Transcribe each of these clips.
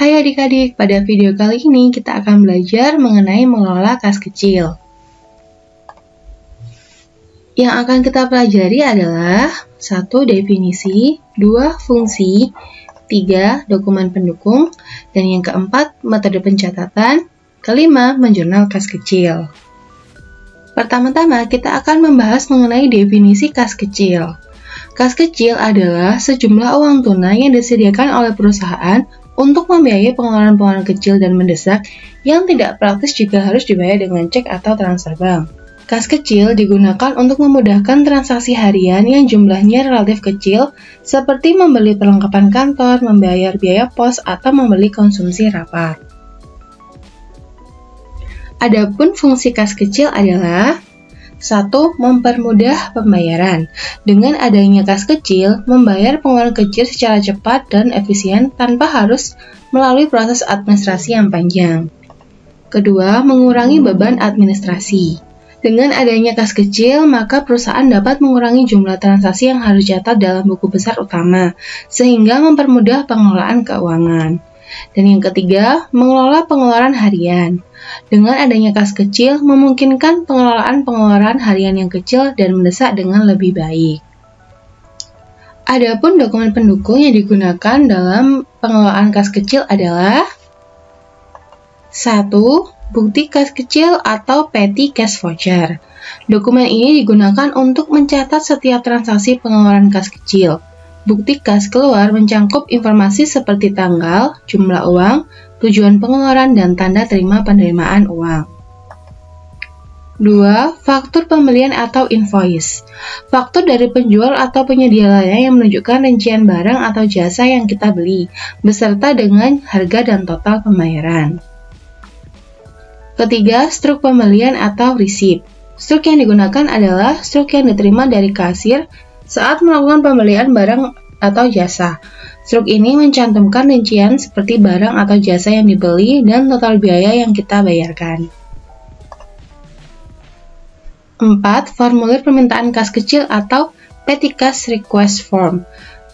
Hai adik-adik, pada video kali ini kita akan belajar mengenai mengelola kas kecil. Yang akan kita pelajari adalah 1. Definisi, 2. Fungsi, 3. Dokumen pendukung, dan yang keempat, metode pencatatan, kelima, menjurnal kas kecil. Pertama-tama, kita akan membahas mengenai definisi kas kecil. Kas kecil adalah sejumlah uang tunai yang disediakan oleh perusahaan untuk membiayai pengeluaran-pengeluaran kecil dan mendesak yang tidak praktis jika harus dibayar dengan cek atau transfer bank. Kas kecil digunakan untuk memudahkan transaksi harian yang jumlahnya relatif kecil, seperti membeli perlengkapan kantor, membayar biaya pos, atau membeli konsumsi rapat. Adapun fungsi kas kecil adalah 1. Mempermudah pembayaran. Dengan adanya kas kecil, membayar pengeluaran kecil secara cepat dan efisien tanpa harus melalui proses administrasi yang panjang. Kedua, mengurangi beban administrasi. Dengan adanya kas kecil, maka perusahaan dapat mengurangi jumlah transaksi yang harus dicatat dalam buku besar utama, sehingga mempermudah pengelolaan keuangan. Dan yang ketiga, mengelola pengeluaran harian. Dengan adanya kas kecil, memungkinkan pengelolaan pengeluaran harian yang kecil dan mendesak dengan lebih baik. Adapun dokumen pendukung yang digunakan dalam pengelolaan kas kecil adalah 1. Bukti kas kecil atau petty cash voucher. Dokumen ini digunakan untuk mencatat setiap transaksi pengeluaran kas kecil. Bukti kas keluar mencangkup informasi seperti tanggal, jumlah uang, tujuan pengeluaran, dan tanda terima penerimaan uang. 2. Faktur pembelian atau invoice. Faktur dari penjual atau penyedia layanan yang menunjukkan rincian barang atau jasa yang kita beli, beserta dengan harga dan total pembayaran. Ketiga, struk pembelian atau receipt. Struk yang digunakan adalah struk yang diterima dari kasir saat melakukan pembelian barang atau jasa. Struk ini mencantumkan rincian seperti barang atau jasa yang dibeli dan total biaya yang kita bayarkan. 4. Formulir permintaan kas kecil atau petty cash request form.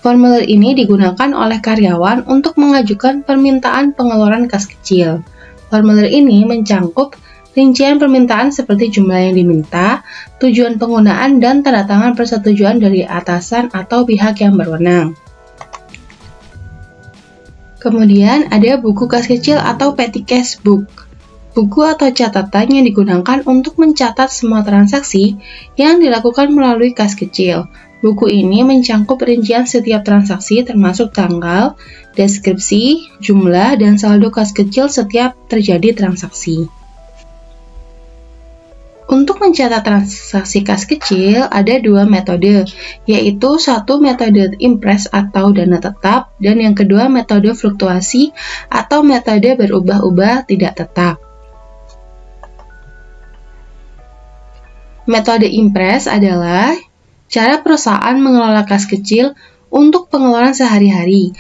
Formulir ini digunakan oleh karyawan untuk mengajukan permintaan pengeluaran kas kecil. Formulir ini mencangkup rincian permintaan seperti jumlah yang diminta, tujuan penggunaan, dan tanda tangan persetujuan dari atasan atau pihak yang berwenang. Kemudian ada buku kas kecil atau petty cash book. Buku atau catatan yang digunakan untuk mencatat semua transaksi yang dilakukan melalui kas kecil. Buku ini mencangkup rincian setiap transaksi termasuk tanggal, deskripsi, jumlah, dan saldo kas kecil setiap terjadi transaksi. Untuk mencatat transaksi kas kecil, ada 2 metode, yaitu 1 metode impress atau dana tetap, dan yang kedua metode fluktuasi atau metode berubah-ubah tidak tetap. Metode impress adalah cara perusahaan mengelola kas kecil untuk pengeluaran sehari-hari.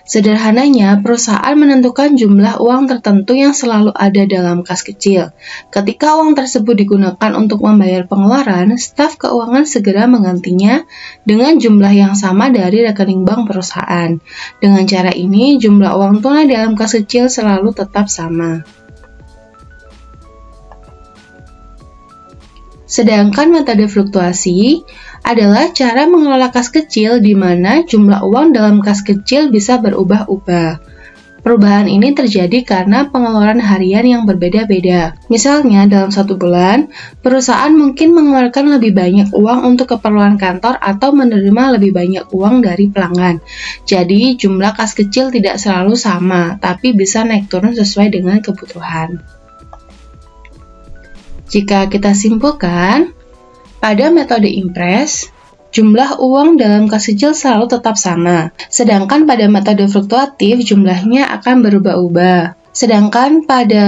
Sederhananya, perusahaan menentukan jumlah uang tertentu yang selalu ada dalam kas kecil. Ketika uang tersebut digunakan untuk membayar pengeluaran, staf keuangan segera menggantinya dengan jumlah yang sama dari rekening bank perusahaan. Dengan cara ini, jumlah uang tunai dalam kas kecil selalu tetap sama. Sedangkan metode fluktuasi adalah cara mengelola kas kecil di mana jumlah uang dalam kas kecil bisa berubah-ubah. Perubahan ini terjadi karena pengeluaran harian yang berbeda-beda. Misalnya, dalam 1 bulan, perusahaan mungkin mengeluarkan lebih banyak uang untuk keperluan kantor atau menerima lebih banyak uang dari pelanggan. Jadi, jumlah kas kecil tidak selalu sama, tapi bisa naik turun sesuai dengan kebutuhan. Jika kita simpulkan, pada metode impress, jumlah uang dalam kas kecil selalu tetap sama. Sedangkan pada metode fluktuatif, jumlahnya akan berubah-ubah. Sedangkan pada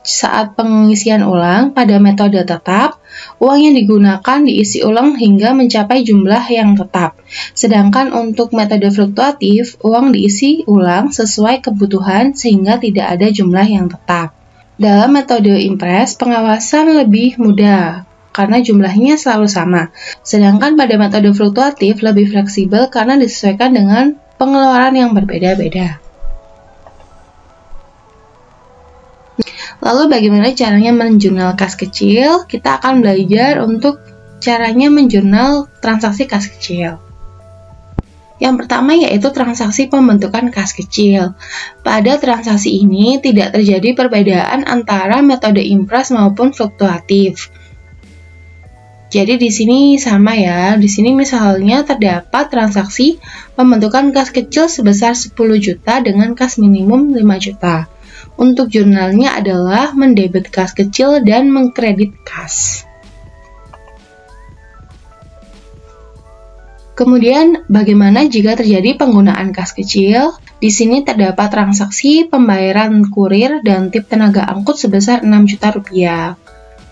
saat pengisian ulang, pada metode tetap, uang yang digunakan diisi ulang hingga mencapai jumlah yang tetap. Sedangkan untuk metode fluktuatif, uang diisi ulang sesuai kebutuhan sehingga tidak ada jumlah yang tetap. Dalam metode impress, pengawasan lebih mudah karena jumlahnya selalu sama. Sedangkan pada metode fluktuatif lebih fleksibel karena disesuaikan dengan pengeluaran yang berbeda-beda. Lalu bagaimana caranya menjurnal kas kecil? Kita akan belajar untuk caranya menjurnal transaksi kas kecil. Yang pertama yaitu transaksi pembentukan kas kecil. Pada transaksi ini tidak terjadi perbedaan antara metode impress maupun fluktuatif. Jadi di sini sama ya. Di sini misalnya terdapat transaksi pembentukan kas kecil sebesar 10 juta dengan kas minimum 5 juta. Untuk jurnalnya adalah mendebit kas kecil dan mengkredit kas. Kemudian, bagaimana jika terjadi penggunaan kas kecil? Di sini terdapat transaksi pembayaran kurir dan tip tenaga angkut sebesar 6 juta rupiah.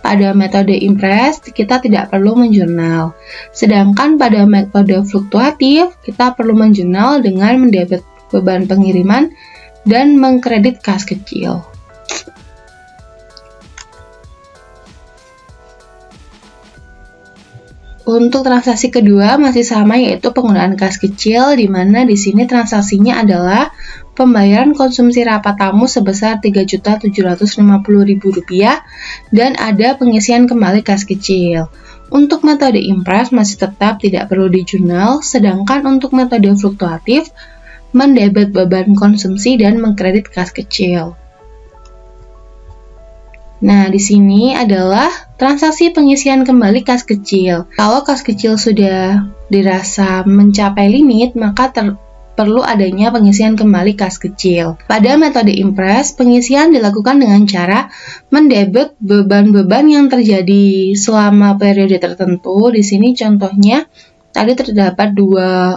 Pada metode impress, kita tidak perlu menjurnal. Sedangkan pada metode fluktuatif, kita perlu menjurnal dengan mendebit beban pengiriman dan mengkredit kas kecil. Untuk transaksi kedua masih sama yaitu penggunaan kas kecil, di mana di sini transaksinya adalah pembayaran konsumsi rapat tamu sebesar Rp3.750.000 dan ada pengisian kembali kas kecil. Untuk metode impress masih tetap tidak perlu dijurnal, sedangkan untuk metode fluktuatif mendebit beban konsumsi dan mengkredit kas kecil. Nah, di sini adalah transaksi pengisian kembali kas kecil. Kalau kas kecil sudah dirasa mencapai limit, maka perlu adanya pengisian kembali kas kecil. Pada metode impress, pengisian dilakukan dengan cara mendebit beban-beban yang terjadi selama periode tertentu. Di sini contohnya tadi terdapat dua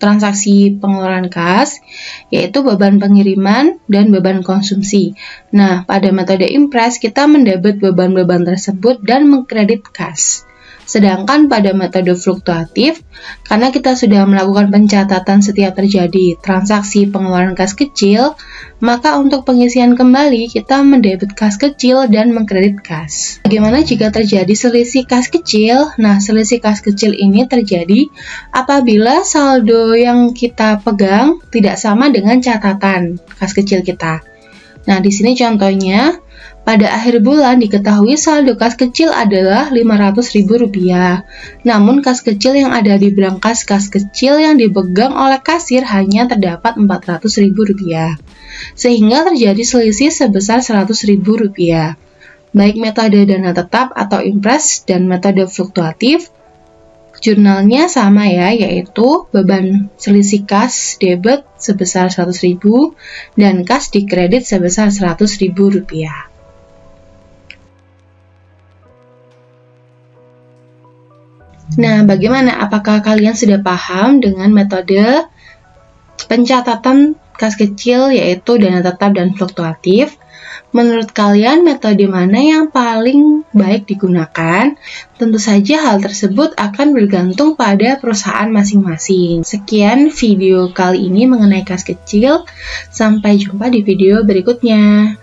transaksi pengeluaran kas, yaitu beban pengiriman dan beban konsumsi. Nah, pada metode impress, kita mendebit beban-beban tersebut dan mengkredit kas. Sedangkan pada metode fluktuatif, karena kita sudah melakukan pencatatan setiap terjadi transaksi pengeluaran kas kecil, maka untuk pengisian kembali, kita mendebit kas kecil dan mengkredit kas. Bagaimana jika terjadi selisih kas kecil? Nah, selisih kas kecil ini terjadi apabila saldo yang kita pegang tidak sama dengan catatan kas kecil kita. Nah, di sini contohnya, pada akhir bulan diketahui saldo kas kecil adalah Rp500.000. Namun kas kecil yang ada di brankas kas kecil yang dipegang oleh kasir hanya terdapat Rp400.000. Sehingga terjadi selisih sebesar Rp100.000. Baik metode dana tetap atau impress dan metode fluktuatif, jurnalnya sama ya, yaitu beban selisih kas debit sebesar Rp100.000 dan kas dikredit sebesar Rp100.000. Nah, bagaimana? Apakah kalian sudah paham dengan metode pencatatan kas kecil yaitu dana tetap dan fluktuatif? Menurut kalian metode mana yang paling baik digunakan? Tentu saja hal tersebut akan bergantung pada perusahaan masing-masing. Sekian video kali ini mengenai kas kecil. Sampai jumpa di video berikutnya.